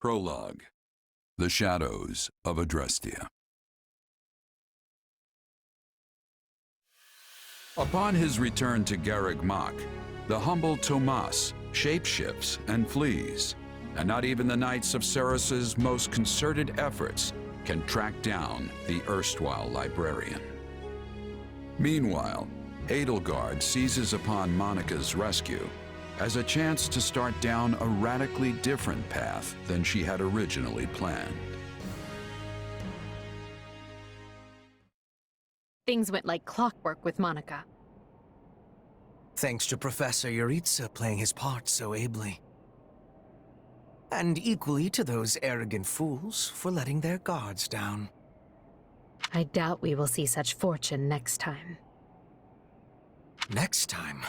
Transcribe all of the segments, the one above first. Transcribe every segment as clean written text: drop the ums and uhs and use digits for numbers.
Prologue. The Shadows of Adrestia. Upon his return to Garreg Mach, the humble Tomas shapeshifts and flees, and not even the Knights of Ceros's most concerted efforts can track down the erstwhile librarian. Meanwhile, Edelgard seizes upon Monica's rescue as a chance to start down a radically different path than she had originally planned. Things went like clockwork with Monica. Thanks to Professor Yuritsa playing his part so ably. And equally to those arrogant fools for letting their guards down. I doubt we will see such fortune next time. Next time?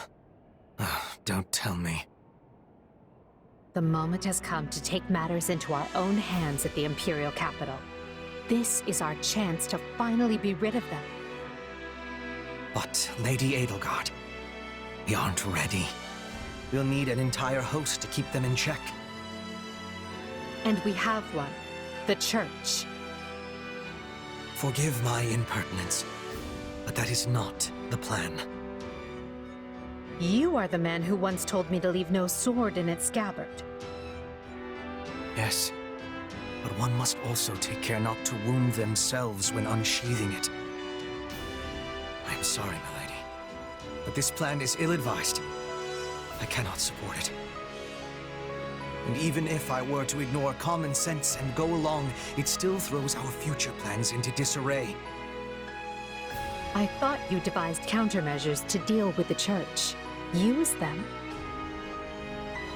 Don't tell me. The moment has come to take matters into our own hands at the Imperial capital. This is our chance to finally be rid of them. But, Lady Edelgard, we aren't ready. We'll need an entire host to keep them in check. And we have one. The Church. Forgive my impertinence, but that is not the plan. You are the man who once told me to leave no sword in its scabbard. Yes, but one must also take care not to wound themselves when unsheathing it. I am sorry, my lady, but this plan is ill-advised. I cannot support it. And even if I were to ignore common sense and go along, it still throws our future plans into disarray. I thought you devised countermeasures to deal with the Church. Use them.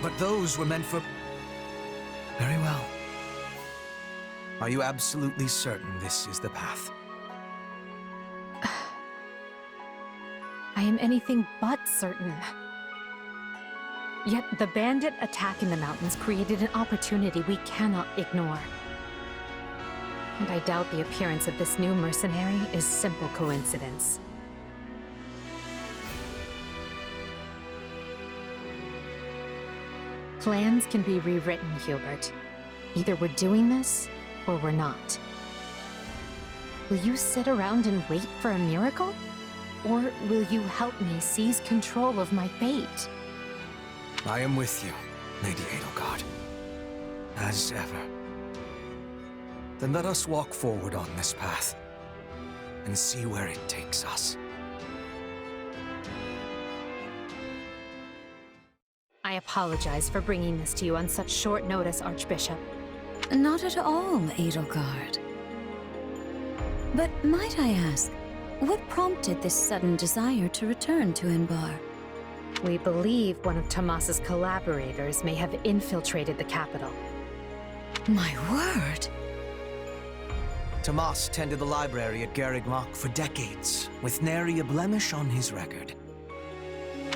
But those were meant for... Very well. Are you absolutely certain this is the path? I am anything but certain. Yet the bandit attack in the mountains created an opportunity we cannot ignore. And I doubt the appearance of this new mercenary is simple coincidence. Plans can be rewritten, Hubert. Either we're doing this, or we're not. Will you sit around and wait for a miracle? Or will you help me seize control of my fate? I am with you, Lady Edelgard. As ever. Then let us walk forward on this path, and see where it takes us. I apologize for bringing this to you on such short notice, Archbishop. Not at all, Edelgard. But might I ask, what prompted this sudden desire to return to Enbarr? We believe one of Tomas's collaborators may have infiltrated the capital. My word! Tomas tended the library at Garreg Mach for decades, with nary a blemish on his record.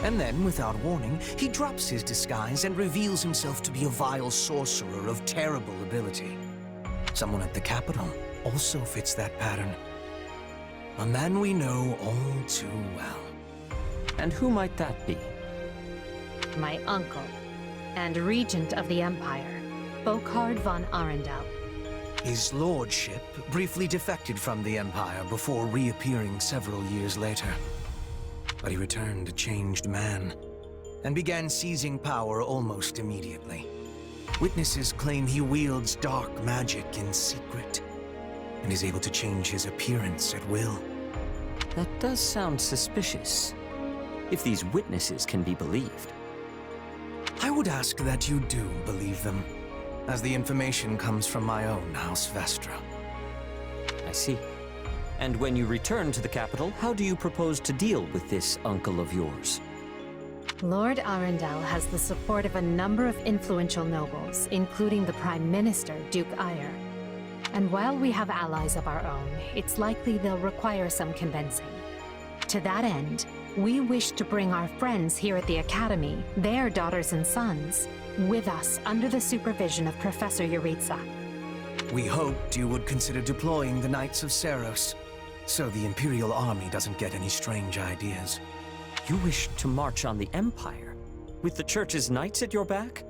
And then, without warning, he drops his disguise and reveals himself to be a vile sorcerer of terrible ability. Someone at the capital also fits that pattern. A man we know all too well. And who might that be? My uncle, and regent of the Empire, Bokhard von Arundel. His lordship briefly defected from the Empire before reappearing several years later. But he returned a changed man, and began seizing power almost immediately. Witnesses claim he wields dark magic in secret, and is able to change his appearance at will. That does sound suspicious, if these witnesses can be believed. I would ask that you do believe them, as the information comes from my own House Vestra. I see. And when you return to the capital, how do you propose to deal with this uncle of yours? Lord Arundel has the support of a number of influential nobles, including the Prime Minister, Duke Aegir. And while we have allies of our own, it's likely they'll require some convincing. To that end, we wish to bring our friends here at the Academy, their daughters and sons, with us under the supervision of Professor Yuritsa. We hoped you would consider deploying the Knights of Ceros, so the Imperial Army doesn't get any strange ideas. You wish to march on the Empire, with the Church's knights at your back?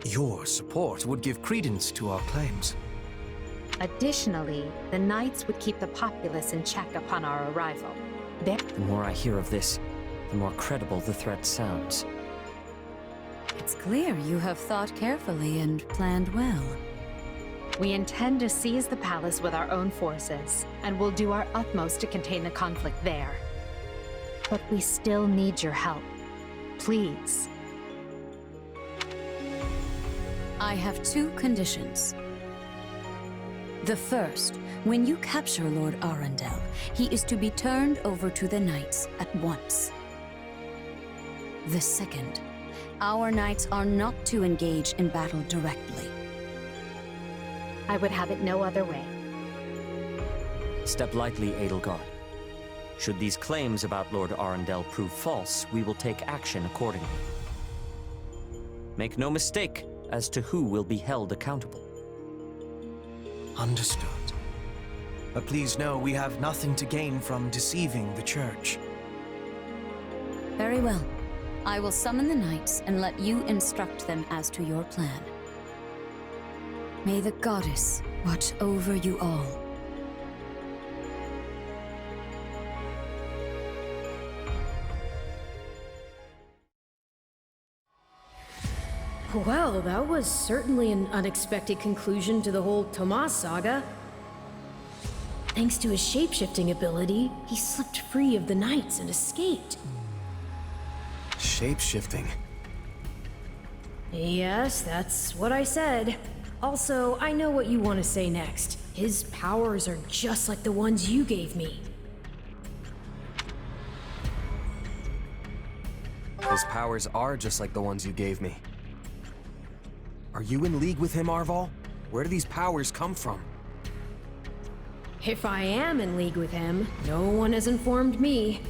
Your support would give credence to our claims. Additionally, the knights would keep the populace in check upon our arrival. The more I hear of this, the more credible the threat sounds. It's clear you have thought carefully and planned well. We intend to seize the palace with our own forces, and will do our utmost to contain the conflict there. But we still need your help. Please. I have two conditions. The first, when you capture Lord Arundel, he is to be turned over to the knights at once. The second, our knights are not to engage in battle directly. I would have it no other way. Step lightly, Edelgard. Should these claims about Lord Arundel prove false, we will take action accordingly. Make no mistake as to who will be held accountable. Understood. But please know we have nothing to gain from deceiving the Church. Very well. I will summon the knights and let you instruct them as to your plan. May the goddess watch over you all. Well, that was certainly an unexpected conclusion to the whole Tomas saga. Thanks to his shapeshifting ability, he slipped free of the knights and escaped. Shapeshifting. Yes, that's what I said. Also, I know what you want to say next. His powers are just like the ones you gave me. His powers are just like the ones you gave me. Are you in league with him, Arval? Where do these powers come from? If I am in league with him, no one has informed me.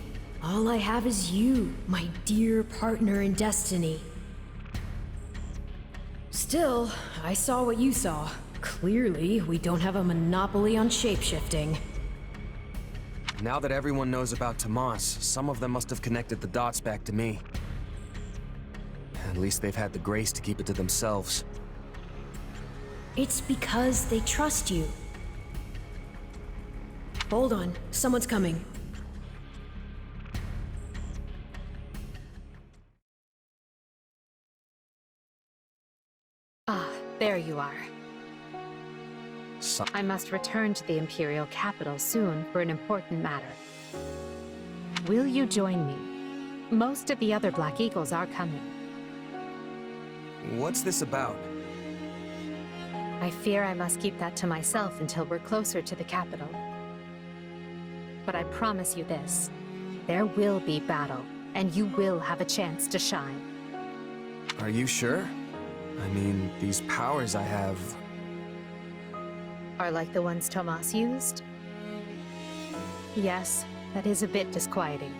All I have is you, my dear partner in destiny. Still, I saw what you saw. Clearly, we don't have a monopoly on shapeshifting. Now that everyone knows about Tomas, some of them must have connected the dots back to me. At least they've had the grace to keep it to themselves. It's because they trust you. Hold on, someone's coming. Ah, there you are. So I must return to the Imperial capital soon for an important matter. Will you join me? Most of the other Black Eagles are coming. what's this about? I fear I must keep that to myself until we're closer to the capital. But I promise you this, there will be battle, and you will have a chance to shine. Are you sure? I mean, these powers I have... Are like the ones Tomas used? Yes, that is a bit disquieting.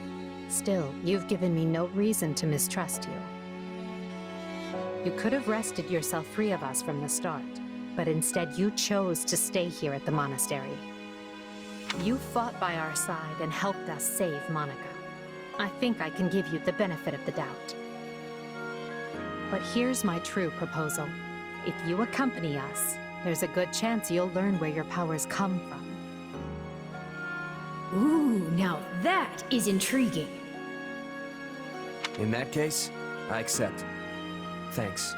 Still, you've given me no reason to mistrust you. You could have wrested yourself free of us from the start, but instead you chose to stay here at the monastery. You fought by our side and helped us save Monica. I think I can give you the benefit of the doubt. But here's my true proposal. If you accompany us, there's a good chance you'll learn where your powers come from. Ooh, now that is intriguing. In that case, I accept. Thanks.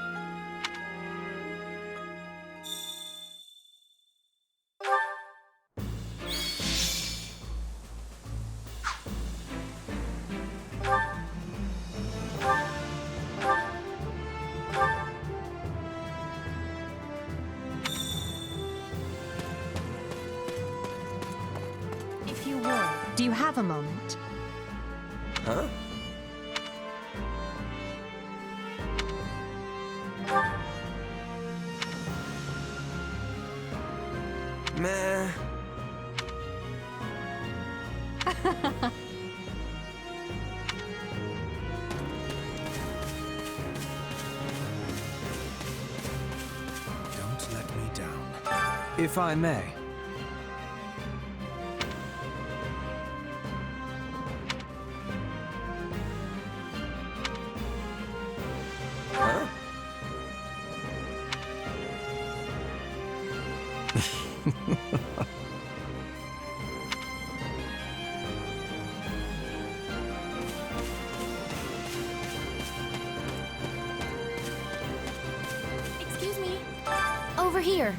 If you would, do you have a moment? Huh? Meh. Don't let me down. If I may. Huh? Excuse me. Over here.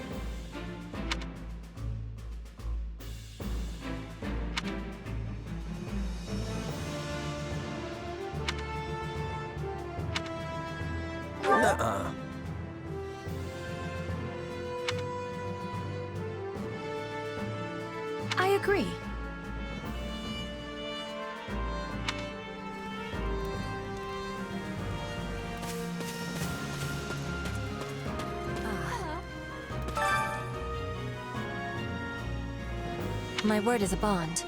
Nuh-uh. I agree. My word is a bond.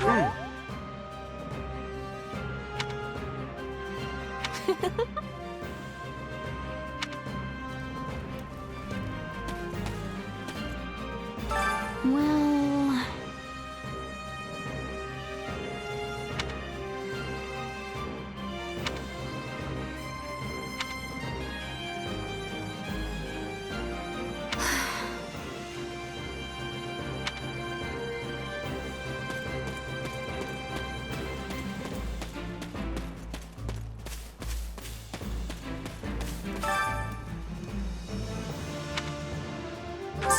Well...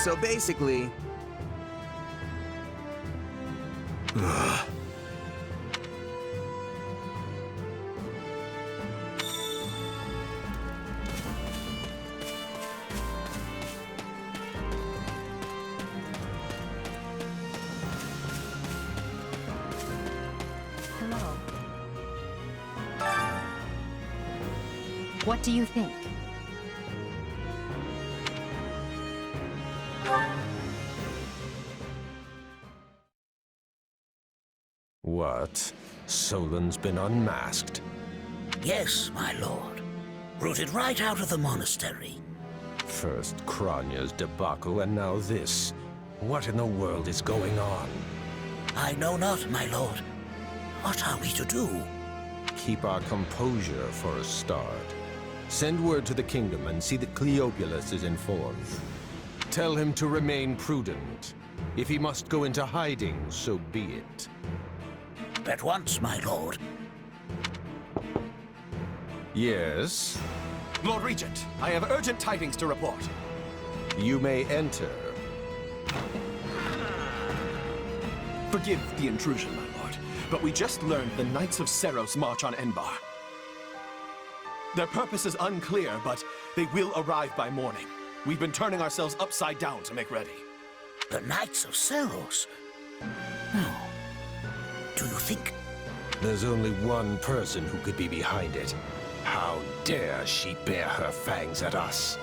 So basically... Hello. What do you think? What? Solon's been unmasked? Yes, my lord. Rooted right out of the monastery. First Kranya's debacle, and now this. What in the world is going on? I know not, my lord. What are we to do? Keep our composure for a start. Send word to the kingdom and see that Cleobulus is informed. Tell him to remain prudent. If he must go into hiding, so be it. At once, my lord. Yes? Lord Regent, I have urgent tidings to report. You may enter. Forgive the intrusion, my lord, but we just learned the Knights of Seros march on Enbarr. Their purpose is unclear, but they will arrive by morning. We've been turning ourselves upside down to make ready. The Knights of Seros? No. Do you think? There's only one person who could be behind it. How dare she bare her fangs at us?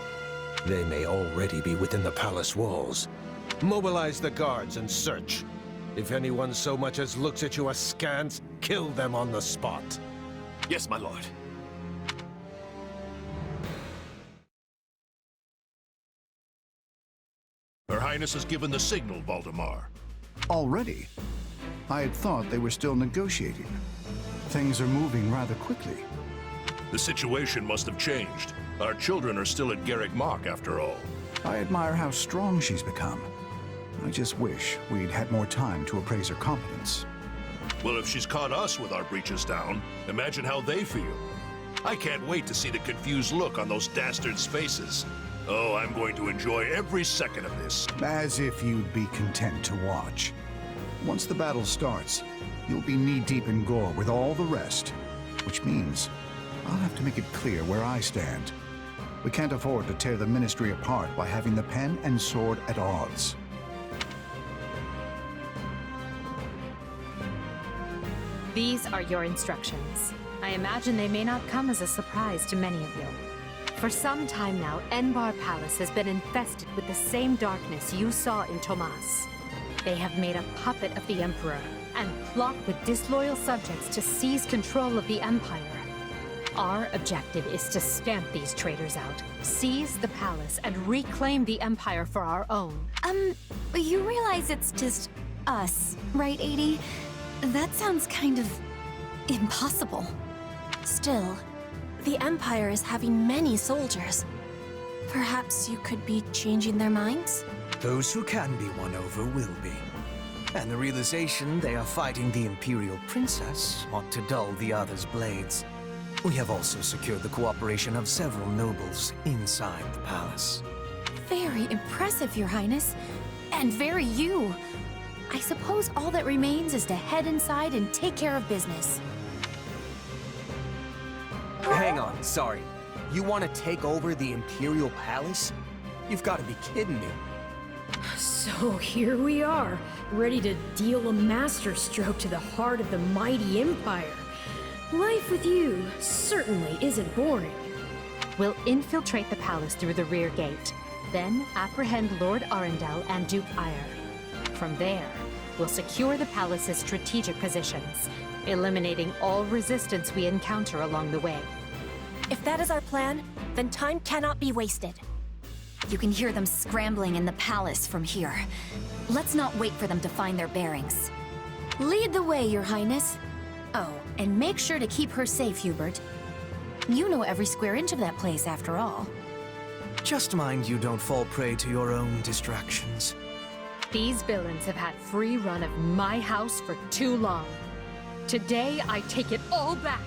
They may already be within the palace walls. Mobilize the guards and search. If anyone so much as looks at you askance, kill them on the spot. Yes, my lord. Her Highness has given the signal, Valdemar. Already? I had thought they were still negotiating. Things are moving rather quickly. The situation must have changed. Our children are still at Garrick Mach, after all. I admire how strong she's become. I just wish we'd had more time to appraise her competence. Well, if she's caught us with our breeches down, imagine how they feel. I can't wait to see the confused look on those dastards' faces. Oh, I'm going to enjoy every second of this. As if you'd be content to watch. Once the battle starts, you'll be knee-deep in gore with all the rest. Which means I'll have to make it clear where I stand. We can't afford to tear the Ministry apart by having the pen and sword at odds. These are your instructions. I imagine they may not come as a surprise to many of you. For some time now, Enbarr Palace has been infested with the same darkness you saw in Tomas. They have made a puppet of the Emperor and plot with disloyal subjects to seize control of the Empire. Our objective is to stamp these traitors out, seize the palace, and reclaim the Empire for our own. You realize it's just us, right, Adie? That sounds kind of impossible. Still, The Empire is having many soldiers. Perhaps you could be changing their minds? Those who can be won over will be. And the realization they are fighting the Imperial Princess ought to dull the others' blades. We have also secured the cooperation of several nobles inside the palace. Very impressive, Your Highness. And very you. I suppose all that remains is to head inside and take care of business. Hang on, sorry. You want to take over the Imperial Palace? You've got to be kidding me. So here we are, ready to deal a masterstroke to the heart of the mighty Empire. Life with you certainly isn't boring. We'll infiltrate the palace through the rear gate, then apprehend Lord Arundel and Duke Aegir. From there, we'll secure the palace's strategic positions, eliminating all resistance we encounter along the way. If that is our plan, then time cannot be wasted. You can hear them scrambling in the palace from here. Let's not wait for them to find their bearings. Lead the way, Your Highness. Oh, and make sure to keep her safe, Hubert. You know every square inch of that place, after all. Just mind you don't fall prey to your own distractions. These villains have had free run of my house for too long. Today, I take it all back.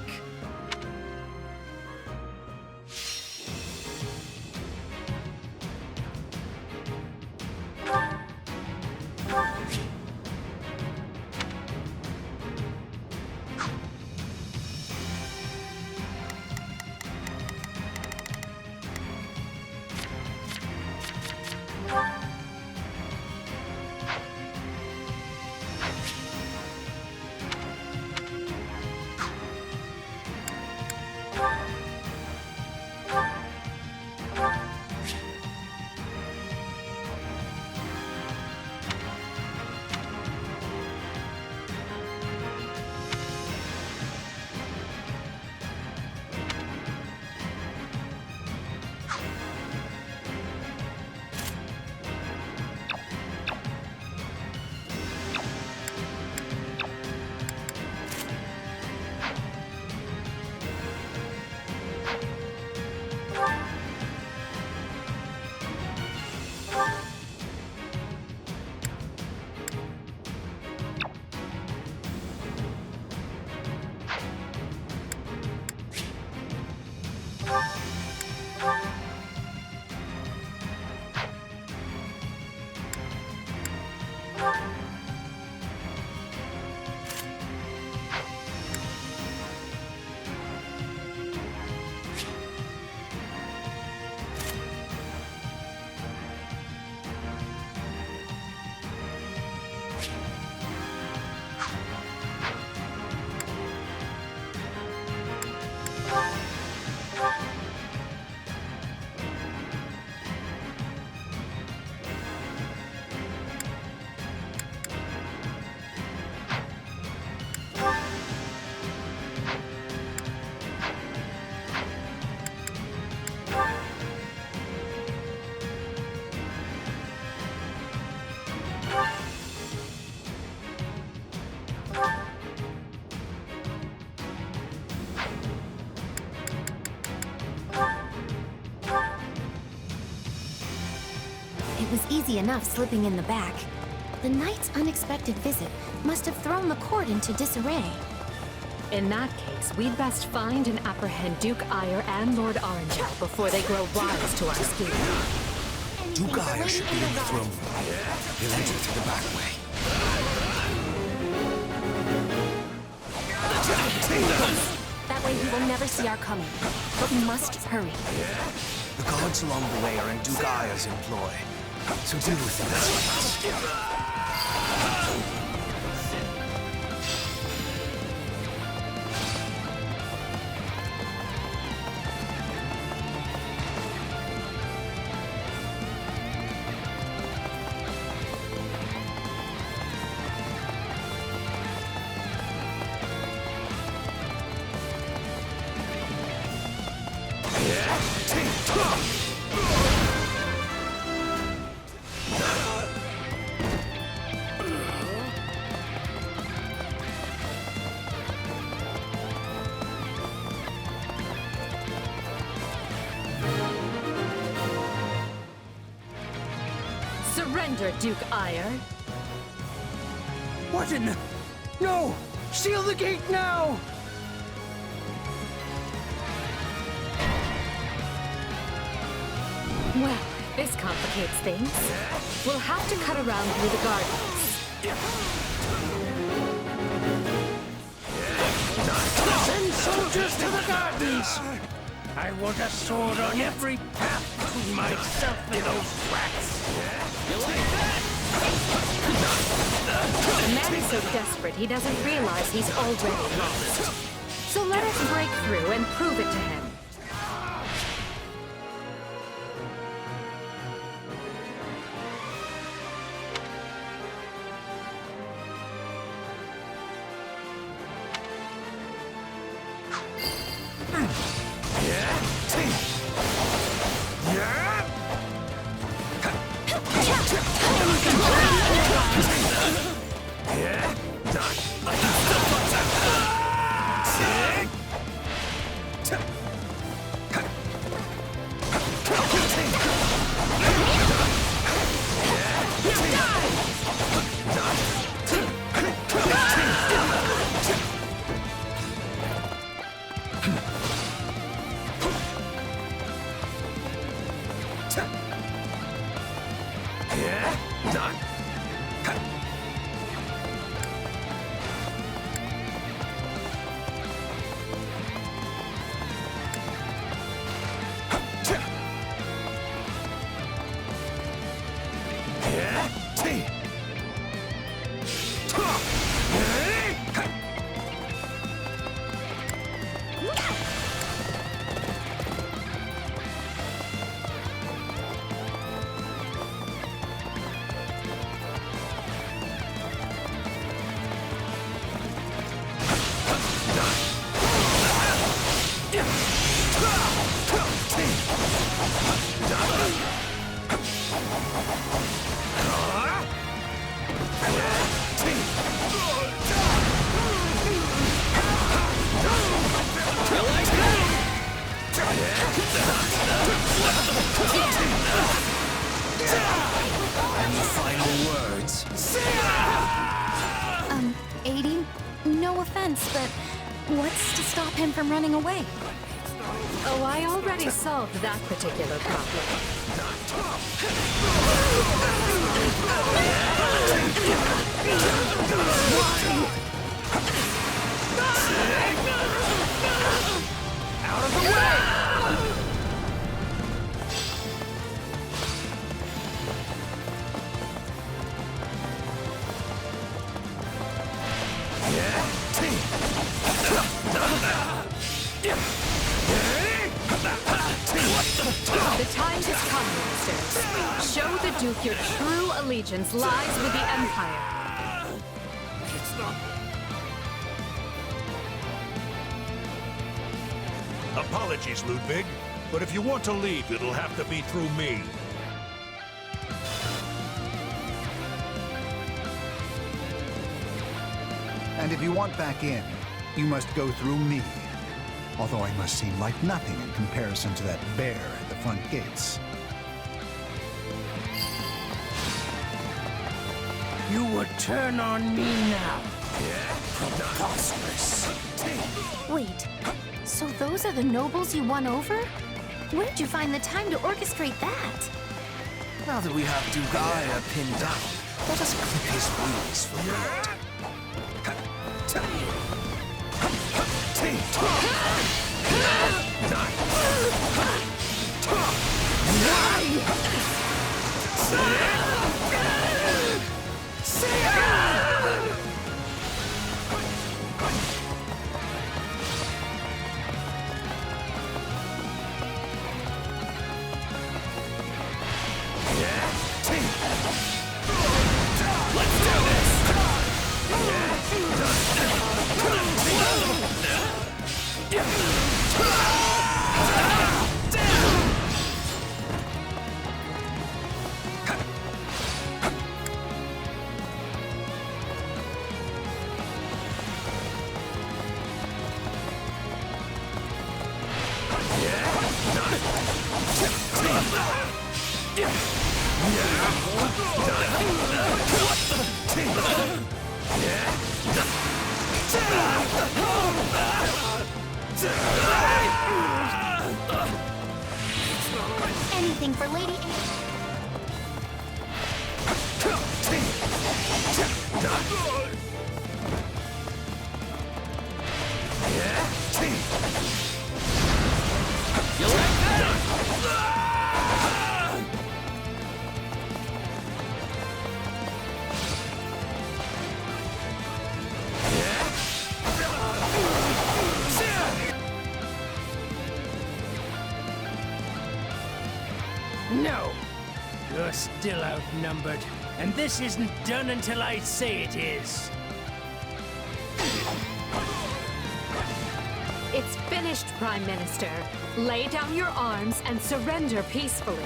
It was easy enough slipping in the back. The knight's unexpected visit must have thrown the court into disarray. In that case, we'd best find and apprehend Duke Aegir and Lord Arundel before they grow wise to our scheme. Duke Aegir should be in the throne room. He'll enter through the back way. That way he will never see our coming. But we must hurry. The guards along the way are in Duke Aegir's employ, so do things with us. Surrender, Duke Aegir. What in the... No! Seal the gate now! Well, this complicates things. We'll have to cut around through the gardens. Send soldiers to the gardens! I want a sword on every path between myself and those rats! You like that? The man is so desperate he doesn't realize he's already lost. So let us break through and prove it to him. No offense, but what's to stop him from running away? Oh, I already solved that particular problem. Out of the way! The time has come, ministers. Show the Duke your true allegiance lies with the Empire. It's not... Apologies, Ludwig, but if you want to leave, it'll have to be through me. And if you want back in, you must go through me. Although I must seem like nothing in comparison to that bear at the front gates. You would turn on me now. Preposterous. Wait, so those are the nobles you won over? Where'd you find the time to orchestrate that? Now that we have Duke Aegir pinned down, let us clip his wings for good. Anything for Lady No. You're still outnumbered. And this isn't done until I say it is. It's finished, Prime Minister. Lay down your arms and surrender peacefully.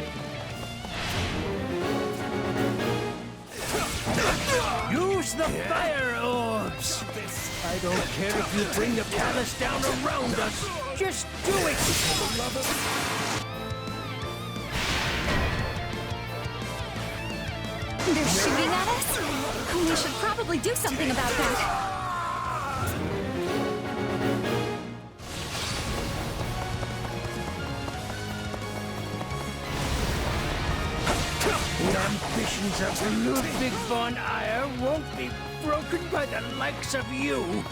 Use the fire orbs! I don't care if you bring the palace down around us. Just do it! For the love of... They're shooting at us? We should probably do something about that. The ambitions of Ludwig von Eyre won't be broken by the likes of you.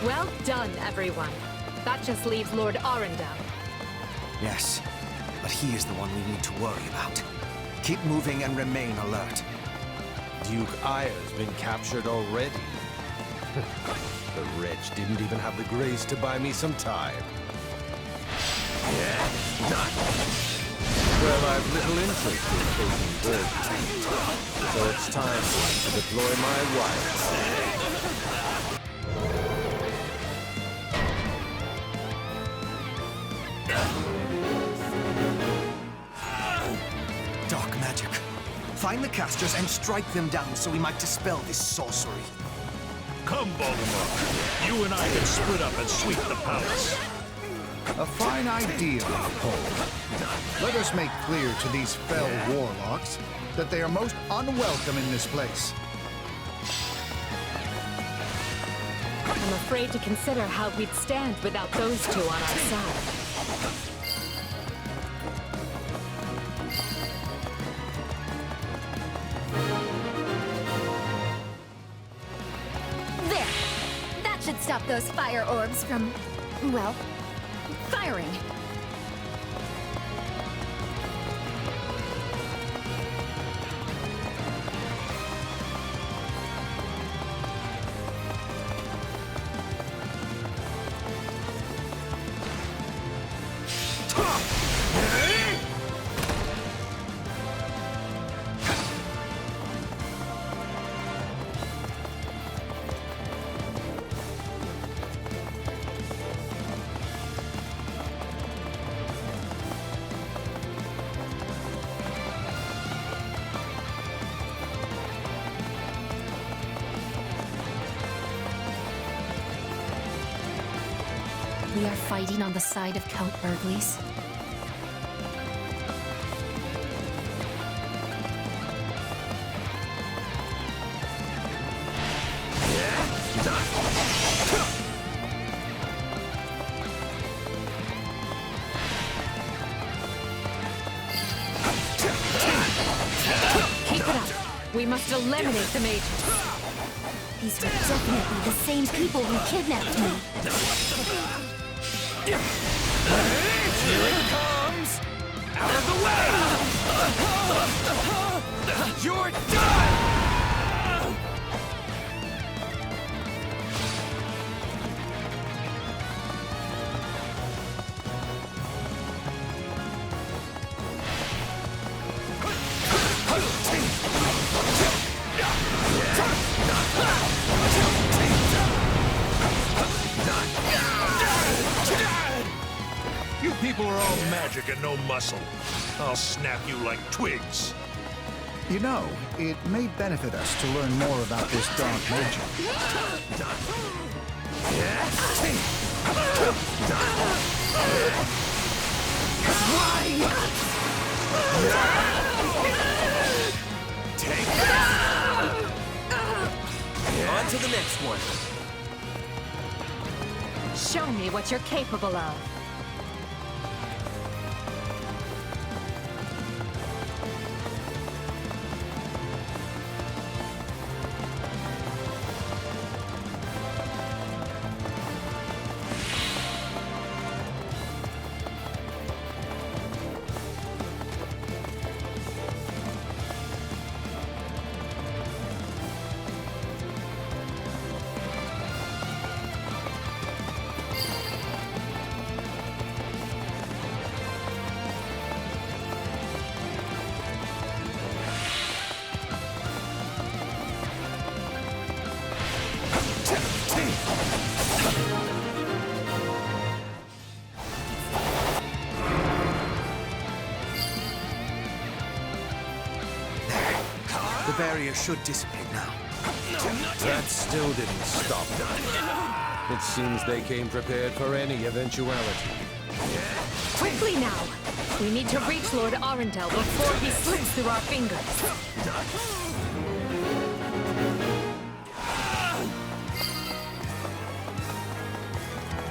Well done, everyone. That just leaves Lord Arundel. Yes, but he is the one we need to worry about. Keep moving and remain alert. Duke Aegir's been captured already. The wretch didn't even have the grace to buy me some time. Well, I've little interest in taking burdens, so it's time to deploy my wiles. Dark magic. Find the casters and strike them down so we might dispel this sorcery. Come, Voldemort. You and I can split up and sweep the palace. A fine idea, Paul. Let us make clear to these fell warlocks that they are most unwelcome in this place. I'm afraid to consider how we'd stand without those two on our side. There! That should stop those fire orbs from, well, firing. We are fighting on the side of Count Burgleys. We must eliminate the mages. These were definitely the same people who kidnapped me. Here it comes! Out of the way! You're done! You people are all magic and no muscle. I'll snap you like twigs. You know, it may benefit us to learn more about this dark magic. Take it! On to the next one. Show me what you're capable of. The barrier should dissipate now. That still didn't stop them. It seems they came prepared for any eventuality. Quickly now! We need to reach Lord Arundel before he slips through our fingers.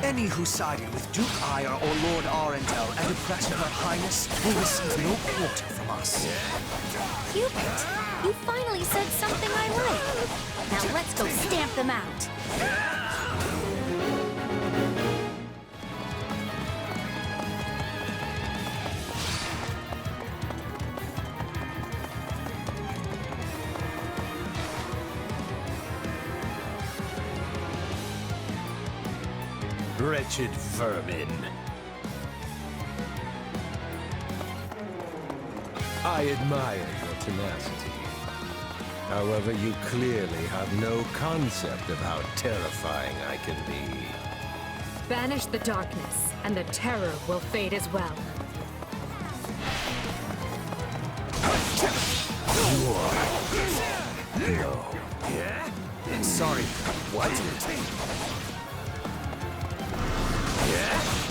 Any who sided with Duke Aegir or Lord Arundel and oppressed Her Highness will receive no quarter from us. Cupid, you finally said something I like. Now let's go stamp them out. Wretched vermin. I admire your tenacity. However, you clearly have no concept of how terrifying I can be. Banish the darkness, and the terror will fade as well. No. Sorry, what?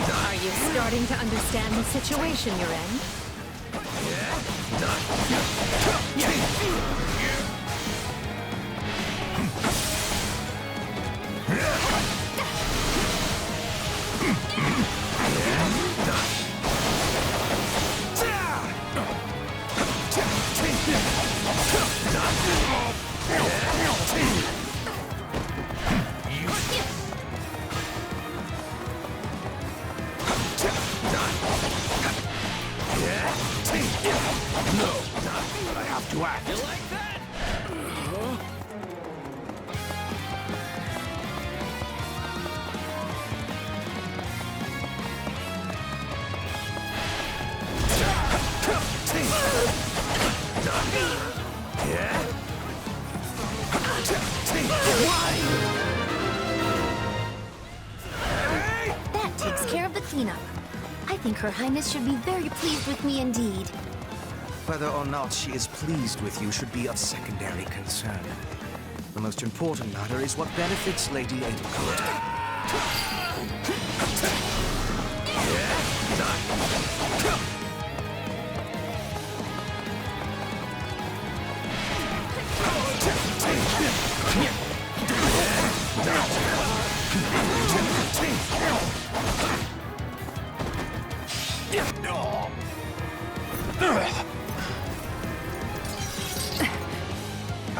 Are you starting to understand the situation you're in? To act. You like that? That takes care of the cleanup. I think Her Highness should be very pleased with me indeed. Whether or not she is pleased with you should be of secondary concern. The most important matter is what benefits Lady Edelgard.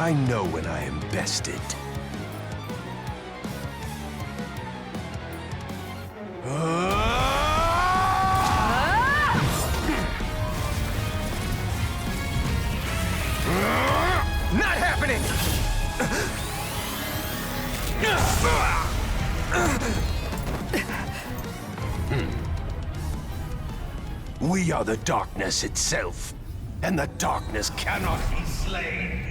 I know when I am bested. Not happening! We are the darkness itself, and the darkness cannot be slain.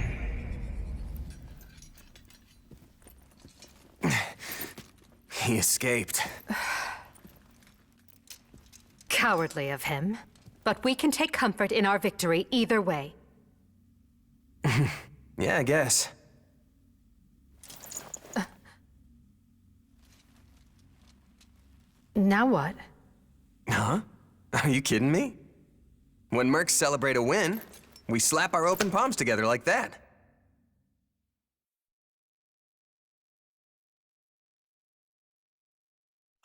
He escaped. Cowardly of him. But we can take comfort in our victory either way. Yeah, I guess. Now what? Huh? Are you kidding me? When mercs celebrate a win, we slap our open palms together like that.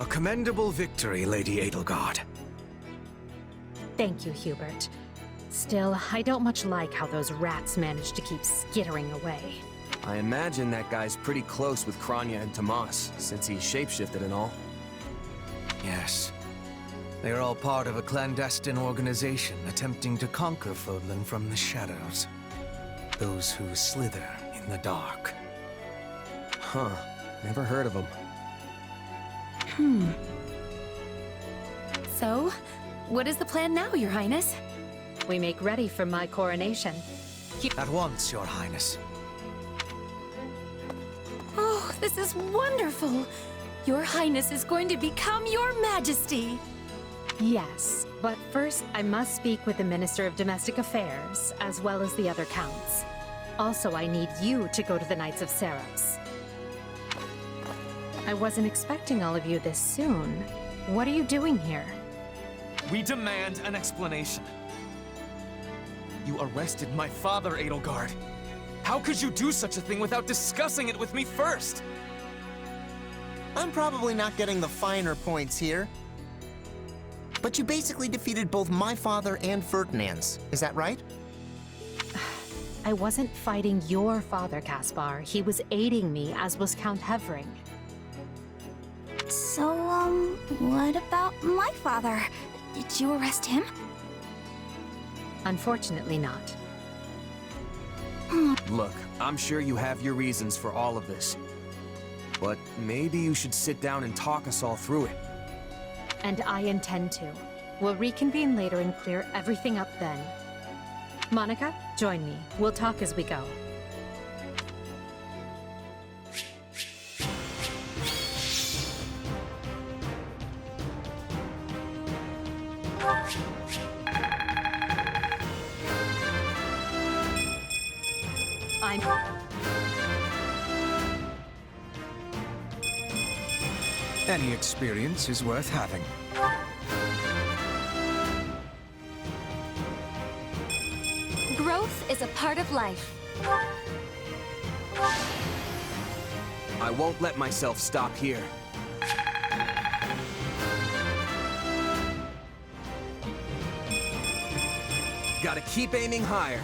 A commendable victory, Lady Edelgard. Thank you, Hubert. Still, I don't much like how those rats managed to keep skittering away. I imagine that guy's pretty close with Kranya and Tomas, since he shapeshifted and all. Yes. They are all part of a clandestine organization attempting to conquer Fodlan from the shadows. Those who slither in the dark. Huh. Never heard of them. So, what is the plan now, Your Highness? We make ready for my coronation. At once, Your Highness. Oh, this is wonderful! Your Highness is going to become Your Majesty! Yes, but first I must speak with the Minister of Domestic Affairs, as well as the other counts. Also, I need you to go to the Knights of Seros. I wasn't expecting all of you this soon. What are you doing here? We demand an explanation. You arrested my father, Edelgard. How could you do such a thing without discussing it with me first? I'm probably not getting the finer points here. But you basically defeated both my father and Ferdinand's, is that right? I wasn't fighting your father, Caspar. He was aiding me, as was Count Hevering. So, what about my father? Did you arrest him? Unfortunately not. Look, I'm sure you have your reasons for all of this. But maybe you should sit down and talk us all through it. And I intend to. We'll reconvene later and clear everything up then. Monica, join me. We'll talk as we go. Any experience is worth having. Growth is a part of life. I won't let myself stop here. Gotta keep aiming higher.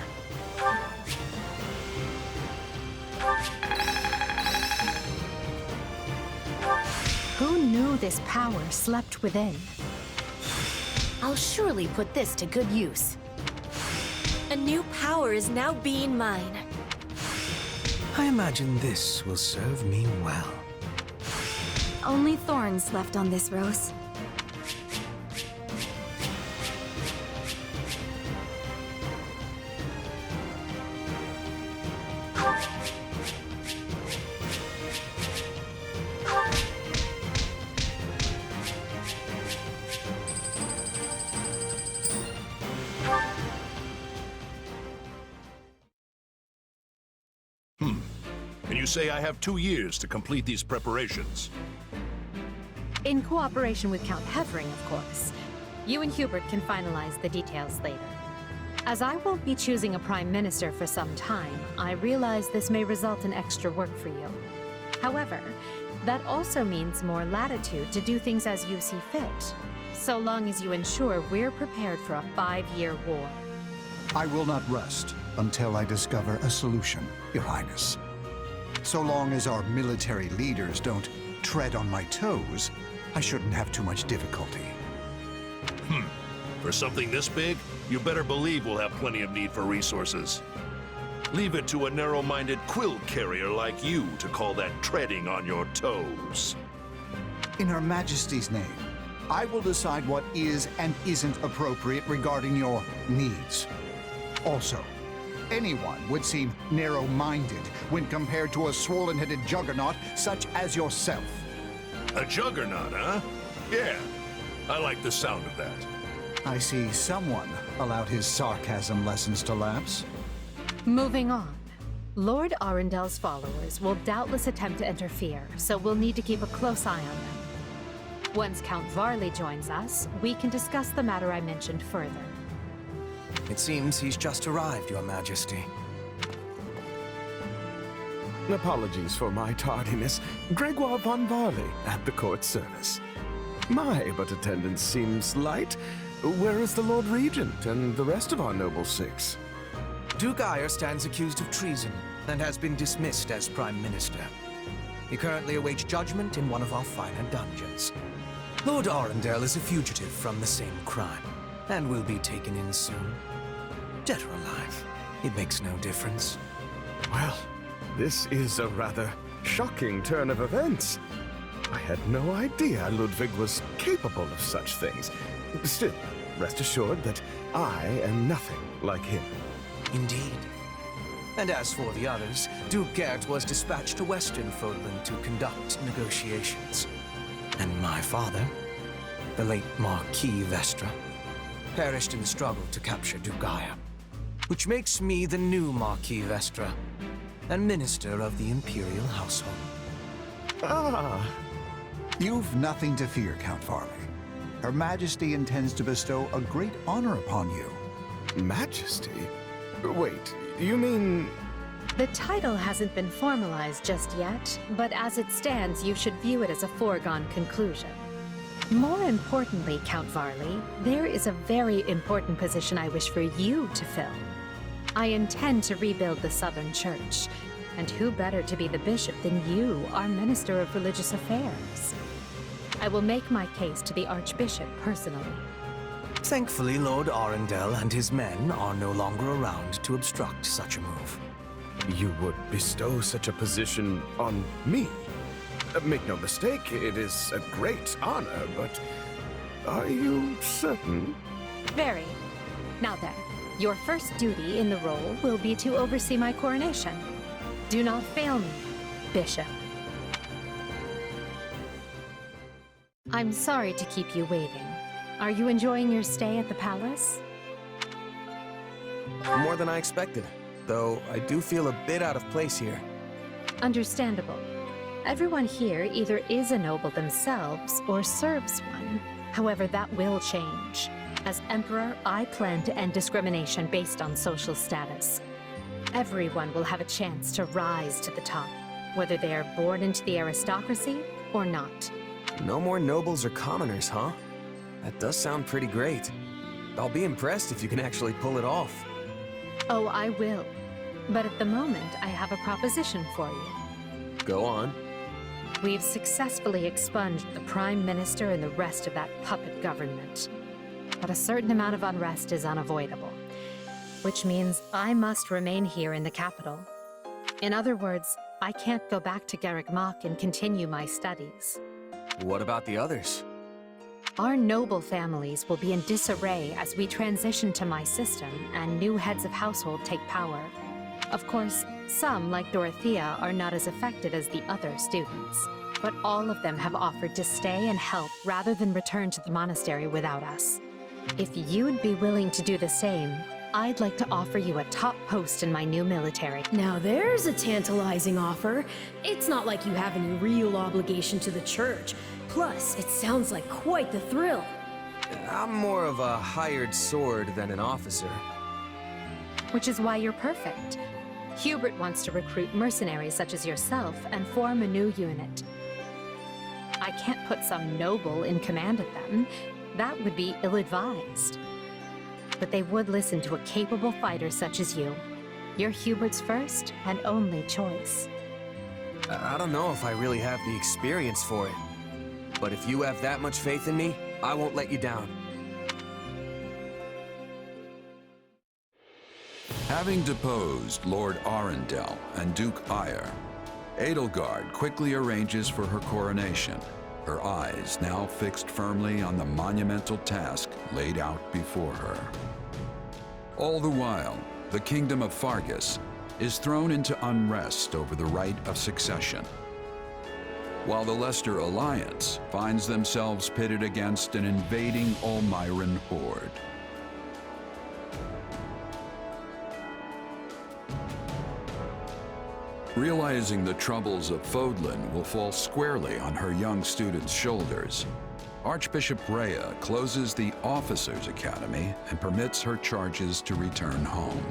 Who knew this power slept within? I'll surely put this to good use. A new power is now being mine. I imagine this will serve me well. Only thorns left on this rose. And you say I have 2 years to complete these preparations. In cooperation with Count Hevering, of course. You and Hubert can finalize the details later. As I won't be choosing a Prime Minister for some time, I realize this may result in extra work for you. However, that also means more latitude to do things as you see fit, so long as you ensure we're prepared for a 5-year war. I will not rest until I discover a solution, Your Highness. So long as our military leaders don't tread on my toes, I shouldn't have too much difficulty. For something this big, you better believe we'll have plenty of need for resources. Leave it to a narrow-minded quill carrier like you to call that treading on your toes. In Her Majesty's name, I will decide what is and isn't appropriate regarding your needs. Also, anyone would seem narrow-minded when compared to a swollen-headed juggernaut such as yourself. A juggernaut, huh? Yeah, I like the sound of that. I see someone allowed his sarcasm lessons to lapse. Moving on. Lord Arundel's followers will doubtless attempt to interfere, so we'll need to keep a close eye on them. Once Count Varley joins us, we can discuss the matter I mentioned further. It seems he's just arrived, Your Majesty. Apologies for my tardiness. Gregoire von Varley at the court service. My, but attendance seems light. Where is the Lord Regent and the rest of our noble six? Duke Aegir stands accused of treason and has been dismissed as Prime Minister. He currently awaits judgment in one of our finer dungeons. Lord Arundel is a fugitive from the same crime and will be taken in soon. Dead or alive, it makes no difference. Well, this is a rather shocking turn of events. I had no idea Ludwig was capable of such things. Still, rest assured that I am nothing like him. Indeed. And as for the others, Duke Aegir was dispatched to Western Fodland to conduct negotiations. And my father, the late Marquis Vestra, perished in the struggle to capture Duke Aegir, which makes me the new Marquis Vestra, and Minister of the Imperial Household. Ah! You've nothing to fear, Count Varley. Her Majesty intends to bestow a great honor upon you. Majesty? Wait, you mean... The title hasn't been formalized just yet, but as it stands, you should view it as a foregone conclusion. More importantly, Count Varley, there is a very important position I wish for you to fill. I intend to rebuild the Southern Church, and who better to be the bishop than you, our Minister of Religious Affairs? I will make my case to the Archbishop personally. Thankfully, Lord Arundel and his men are no longer around to obstruct such a move. You would bestow such a position on me? Make no mistake, it is a great honor, but are you certain? Very. Now then, your first duty in the role will be to oversee my coronation. Do not fail me, Bishop. I'm sorry to keep you waiting. Are you enjoying your stay at the palace? More than I expected, though I do feel a bit out of place here. Understandable. Everyone here either is a noble themselves or serves one. However, that will change. As Emperor, I plan to end discrimination based on social status. Everyone will have a chance to rise to the top, whether they are born into the aristocracy or not. No more nobles or commoners, huh? That does sound pretty great. I'll be impressed if you can actually pull it off. Oh, I will. But at the moment, I have a proposition for you. Go on. We've successfully expunged the Prime Minister and the rest of that puppet government. But a certain amount of unrest is unavoidable, which means I must remain here in the capital. In other words, I can't go back to Garreg Mach and continue my studies. What about the others? Our noble families will be in disarray as we transition to my system and new heads of household take power. Of course, some, like Dorothea, are not as affected as the other students. But all of them have offered to stay and help rather than return to the monastery without us. If you'd be willing to do the same, I'd like to offer you a top post in my new military. Now there's a tantalizing offer. It's not like you have any real obligation to the church. Plus, it sounds like quite the thrill. I'm more of a hired sword than an officer. Which is why you're perfect. Hubert wants to recruit mercenaries such as yourself and form a new unit. I can't put some noble in command of them. That would be ill-advised. but they would listen to a capable fighter such as you. You're Hubert's first and only choice. I don't know if I really have the experience for it. But if you have that much faith in me, I won't let you down. Having deposed Lord Arundel and Duke Aegir, Edelgard quickly arranges for her coronation, her eyes now fixed firmly on the monumental task laid out before her. All the while, the kingdom of Fargus is thrown into unrest over the right of succession, while the Leicester Alliance finds themselves pitted against an invading Ulmyran horde. Realizing the troubles of Fodlan will fall squarely on her young students' shoulders, Archbishop Rhea closes the Officers' Academy and permits her charges to return home.